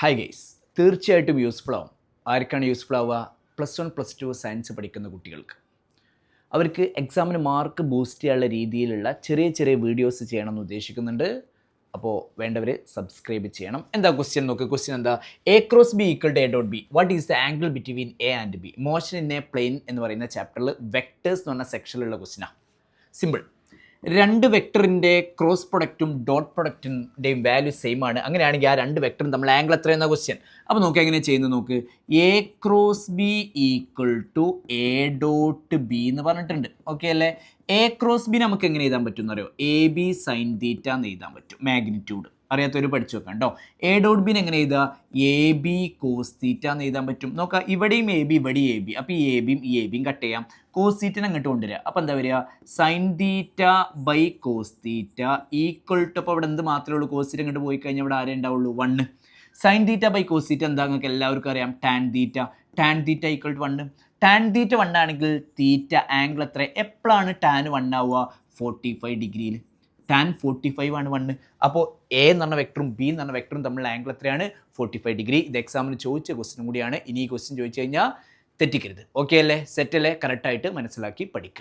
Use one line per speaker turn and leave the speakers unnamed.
Hi guys, തീർച്ചയായിട്ടും useful ആവും. ആർക്കാണ് യൂസ്ഫുൾ ആവുക? +1 +2 സയൻസ് പഠിക്കുന്ന കുട്ടികൾക്ക്. അവർക്ക് എക്സാമിന് മാർക്ക് ബൂസ്റ്റ് ചെയ്യാനുള്ള രീതിയിലുള്ള ചെറിയ ചെറിയ വീഡിയോസ് ചെയ്യണമെന്ന് ഉദ്ദേശിക്കുന്നുണ്ട്. അപ്പോൾ വേണ്ടവർ സബ്സ്ക്രൈബ് ചെയ്യണം. എന്താ ക്വസ്റ്റ്യൻ നോക്ക്. ക്വസ്റ്റ്യൻ എന്താ? A × B = A.B. What is the angle between A and B? Motion in a plane എന്ന് പറയുന്ന ചാപ്റ്ററിൽ വെക്ടേഴ്സ് എന്ന് പറഞ്ഞ സെക്ഷനിലുള്ള ക്വസ്റ്റ്യനാണ്. സിമ്പിൾ. രണ്ട് വെക്ടറിൻ്റെ ക്രോസ് പ്രൊഡക്റ്റും ഡോട്ട് പ്രൊഡക്റ്റിൻ്റെയും വാല്യൂ സെയിം ആണ്. അങ്ങനെയാണെങ്കിൽ ആ രണ്ട് വെക്ടറും നമ്മൾ ആംഗിൾ എത്രയെന്ന ക്വസ്റ്റ്യൻ. അപ്പോൾ നോക്കി എങ്ങനെ ചെയ്യുന്നത് നോക്ക്. A × B = A.B എന്ന് പറഞ്ഞിട്ടുണ്ട്. ഓക്കെ അല്ലേ? A × B നമുക്ക് എങ്ങനെ എഴുതാൻ പറ്റും എന്നറിയോ? AB sin θ എന്ന് എഴുതാൻ പറ്റും. മാഗ്നിറ്റ്യൂഡ് അറിയാത്തവർ പഠിച്ചു വെക്കാം കേട്ടോ. A.B എങ്ങനെ എഴുതുക? AB cos θ എന്ന് എഴുതാൻ പറ്റും. നോക്കാം, ഇവിടെയും AB ഇവിടെയും AB. അപ്പോൾ ഈ എബിയും കട്ട് ചെയ്യാം. cos θ അങ്ങോട്ട് കൊണ്ടുവരിക. അപ്പോൾ എന്താ വരിക? sin θ cos θ = അപ്പോൾ ഇവിടെ എന്ത് മാത്രമേ ഉള്ളൂ? cos θ അങ്ങോട്ട് പോയി കഴിഞ്ഞാൽ ഇവിടെ ആരേ ഉണ്ടാവുള്ളൂ? 1. sin θ cos θ എന്താ നിങ്ങൾക്ക് എല്ലാവർക്കും അറിയാം? tan θ. tan θ = 1. tan θ 1 ആണെങ്കിൽ തീറ്റ ആംഗിൾ എത്ര? എപ്പോഴാണ് tan 1 ആവുക? 45 ഡിഗ്രിയിൽ. tan 45 ആണ് 1. അപ്പോൾ A എന്ന് പറഞ്ഞ വെക്ടറും B എന്ന് പറഞ്ഞ വെക്ടറും തമ്മിലുള്ള ആംഗിൾ എത്രയാണ്? 45 ഡിഗ്രി. ഇത് എക്സാമിന് ചോദിച്ച ക്വസ്റ്റ്യൻ കൂടിയാണ്. ഇനി ഈ ക്വസ്റ്റ്യൻ ചോദിച്ചു കഴിഞ്ഞാൽ തെറ്റിക്കരുത്. ഓക്കെ അല്ലേ? സെറ്റ് അല്ലേ? കറക്റ്റായിട്ട് മനസ്സിലാക്കി പഠിക്കുക.